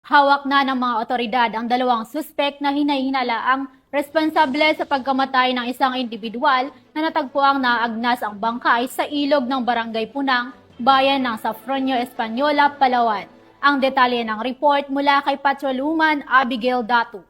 Hawak na ng mga otoridad ang dalawang suspek na hinahinalaang responsable sa pagkamatay ng isang individual na natagpuang naagnas ang bangkay sa ilog ng Barangay Punang, bayan ng Safronio Española, Palawan. Ang detalye ng report mula kay Patrolwoman Abigail Datu.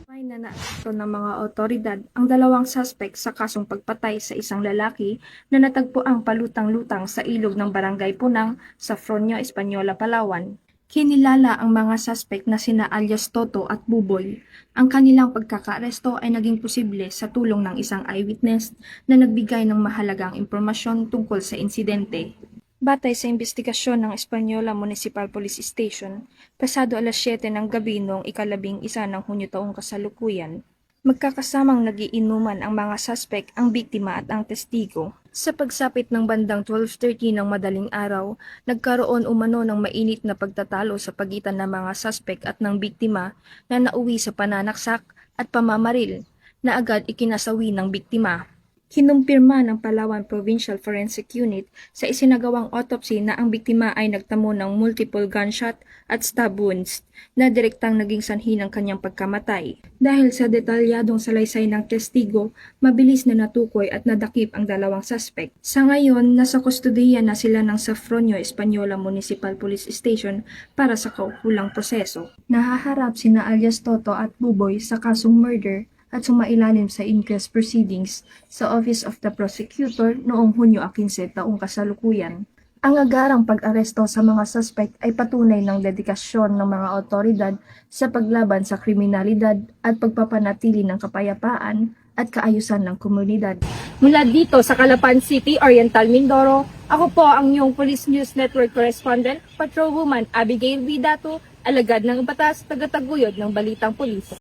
May nanaaresto ng mga otoridad ang dalawang suspect sa kasong pagpatay sa isang lalaki na natagpuang palutang-lutang sa ilog ng Barangay Punang, Safronio Española, Palawan. Kinilala ang mga suspect na sina alias Toto at Buboy. Ang kanilang pagkakaaresto ay naging posible sa tulong ng isang eyewitness na nagbigay ng mahalagang impormasyon tungkol sa insidente. Batay sa investigasyon ng Española Municipal Police Station, pasado alas 7 ng gabi noong ika-11 ng Hunyo taong kasalukuyan, magkakasamang nagiinuman ang mga suspect, ang biktima at ang testigo. Sa pagsapit ng bandang 12:30 ng madaling araw, nagkaroon umano ng mainit na pagtatalo sa pagitan ng mga suspect at ng biktima na nauwi sa pananaksak at pamamaril na agad ikinasawi ng biktima. Kinumpirma ng Palawan Provincial Forensic Unit sa isinagawang autopsy na ang biktima ay nagtamo ng multiple gunshot at stab wounds na direktang naging sanhi ng kanyang pagkamatay. Dahil sa detalyadong salaysay ng testigo, mabilis na natukoy at nadakip ang dalawang suspect. Sa ngayon, nasa kustodiya na sila ng Safronio Española Municipal Police Station para sa kaukulang proseso. Nahaharap sina alias Toto at Buboy sa kasong murder at sumailalim sa inquest proceedings sa Office of the Prosecutor noong Hunyo 15 taong kasalukuyan. Ang agarang pag-aresto sa mga suspect ay patunay ng dedikasyon ng mga otoridad sa paglaban sa kriminalidad at pagpapanatili ng kapayapaan at kaayusan ng komunidad. Mula dito sa Calapan City, Oriental Mindoro, ako po ang iyong Police News Network Correspondent, Patrolwoman Abigail Datu, alagad ng batas, tagataguyod ng Balitang Pulis.